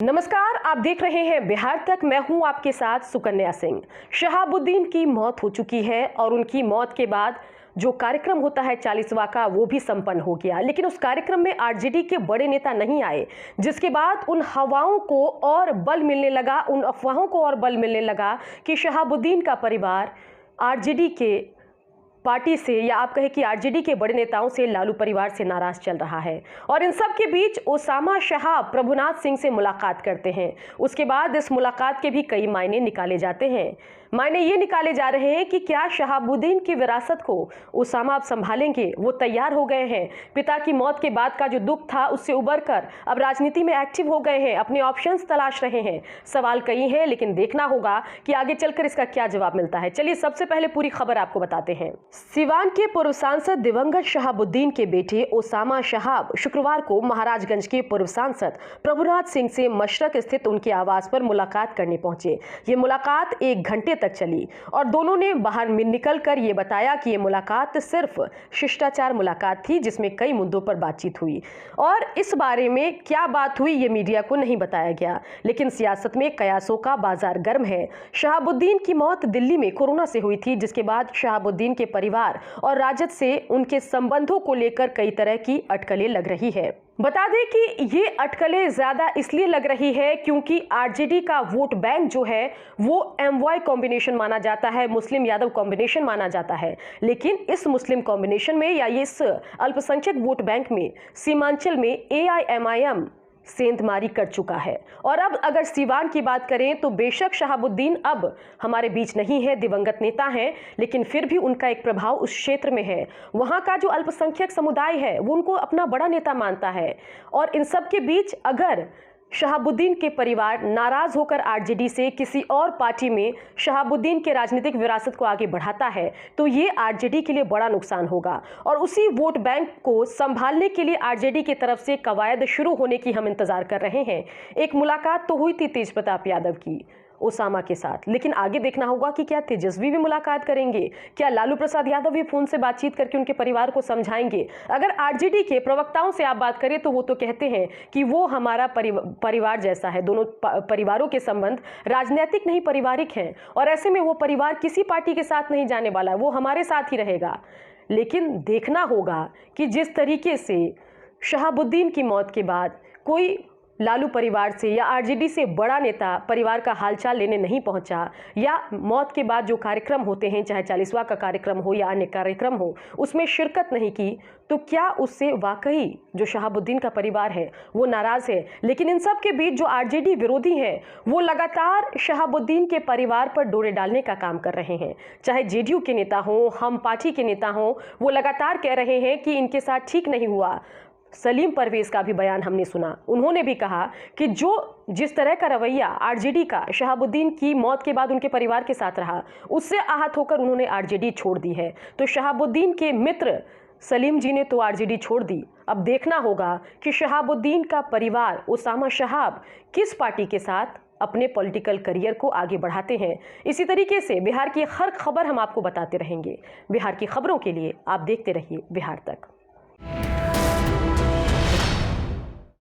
नमस्कार, आप देख रहे हैं बिहार तक। मैं हूं आपके साथ सुकन्या सिंह। शहाबुद्दीन की मौत हो चुकी है और उनकी मौत के बाद जो कार्यक्रम होता है 40वां का, वो भी संपन्न हो गया। लेकिन उस कार्यक्रम में आरजेडी के बड़े नेता नहीं आए, जिसके बाद उन हवाओं को और बल मिलने लगा, उन अफवाहों को और बल मिलने लगा कि शहाबुद्दीन का परिवार आरजेडी के पार्टी से, या आप कहें कि आरजेडी के बड़े नेताओं से, लालू परिवार से नाराज चल रहा है। और इन सब के बीच ओसामा शहाब प्रभुनाथ सिंह से मुलाकात करते हैं। उसके बाद इस मुलाकात के भी कई मायने निकाले जाते हैं। मायने ये निकाले जा रहे हैं कि क्या शहाबुद्दीन की विरासत को ओसामा अब संभालेंगे? वो तैयार हो गए हैं। पिता की मौत के बाद का जो दुख था, उससे उबर कर अब राजनीति में एक्टिव हो गए हैं, अपने ऑप्शंस तलाश रहे हैं। सवाल कई हैं, लेकिन देखना होगा कि आगे चलकर इसका क्या जवाब मिलता है। चलिए सबसे पहले पूरी खबर आपको बताते हैं। सिवान के पूर्व सांसद दिवंगत शहाबुद्दीन के बेटे ओसामा शहाब शुक्रवार को महाराजगंज के पूर्व सांसद प्रभुनाथ सिंह से मशरक स्थित उनके आवास पर मुलाकात करने पहुंचे। ये मुलाकात 1 घंटे तक चली और दोनों ने बाहर निकलकर ये बताया कि ये मुलाकात सिर्फ शिष्टाचार मुलाकात थी, जिसमें कई मुद्दों पर बातचीत हुई। और इस बारे में क्या बात हुई, ये मीडिया को नहीं बताया गया। लेकिन सियासत में कयासों का बाजार गर्म है। शहाबुद्दीन की मौत दिल्ली में कोरोना से हुई थी, जिसके बाद शहाबुद्दीन के परिवार और राजद से उनके संबंधों को लेकर कई तरह की अटकलें लग रही है। बता दें कि ये अटकलें ज्यादा इसलिए लग रही है क्योंकि आरजेडी का वोट बैंक जो है वो एमवाई कॉम्बिनेशन माना जाता है, मुस्लिम यादव कॉम्बिनेशन माना जाता है। लेकिन इस मुस्लिम कॉम्बिनेशन में या इस अल्पसंख्यक वोट बैंक में सीमांचल में एआईएमआईएम सेंधमारी कर चुका है। और अब अगर सीवान की बात करें तो बेशक शहाबुद्दीन अब हमारे बीच नहीं है, दिवंगत नेता हैं, लेकिन फिर भी उनका एक प्रभाव उस क्षेत्र में है। वहां का जो अल्पसंख्यक समुदाय है वो उनको अपना बड़ा नेता मानता है। और इन सब के बीच अगर शहाबुद्दीन के परिवार नाराज होकर आरजेडी से किसी और पार्टी में शहाबुद्दीन के राजनीतिक विरासत को आगे बढ़ाता है, तो ये आरजेडी के लिए बड़ा नुकसान होगा। और उसी वोट बैंक को संभालने के लिए आरजेडी की तरफ से कवायद शुरू होने की हम इंतजार कर रहे हैं। एक मुलाकात तो हुई थी तेज प्रताप यादव की ओसामा के साथ, लेकिन आगे देखना होगा कि क्या तेजस्वी भी मुलाकात करेंगे, क्या लालू प्रसाद यादव भी फोन से बातचीत करके उनके परिवार को समझाएंगे। अगर आरजेडी के प्रवक्ताओं से आप बात करें तो वो तो कहते हैं कि वो हमारा परिवार जैसा है। दोनों परिवारों के संबंध राजनीतिक नहीं, पारिवारिक हैं, और ऐसे में वो परिवार किसी पार्टी के साथ नहीं जाने वाला, वो हमारे साथ ही रहेगा। लेकिन देखना होगा कि जिस तरीके से शहाबुद्दीन की मौत के बाद कोई लालू परिवार से या आरजेडी से बड़ा नेता परिवार का हालचाल लेने नहीं पहुंचा, या मौत के बाद जो कार्यक्रम होते हैं, चाहे 40वां का कार्यक्रम हो या अन्य कार्यक्रम हो, उसमें शिरकत नहीं की, तो क्या उससे वाकई जो शहाबुद्दीन का परिवार है वो नाराज है। लेकिन इन सब के बीच जो आरजेडी विरोधी हैं वो लगातार शहाबुद्दीन के परिवार पर डोरे डालने का काम कर रहे हैं। चाहे जेडीयू के नेता हों, हम पार्टी के नेता हों, वो लगातार कह रहे हैं कि इनके साथ ठीक नहीं हुआ। सलीम परवेज का भी बयान हमने सुना। उन्होंने भी कहा कि जिस तरह का रवैया आरजेडी का शहाबुद्दीन की मौत के बाद उनके परिवार के साथ रहा, उससे आहत होकर उन्होंने आरजेडी छोड़ दी है। तो शहाबुद्दीन के मित्र सलीम जी ने तो आरजेडी छोड़ दी। अब देखना होगा कि शहाबुद्दीन का परिवार, ओसामा शहाब, किस पार्टी के साथ अपने पॉलिटिकल करियर को आगे बढ़ाते हैं। इसी तरीके से बिहार की हर खबर हम आपको बताते रहेंगे। बिहार की खबरों के लिए आप देखते रहिए बिहार तक।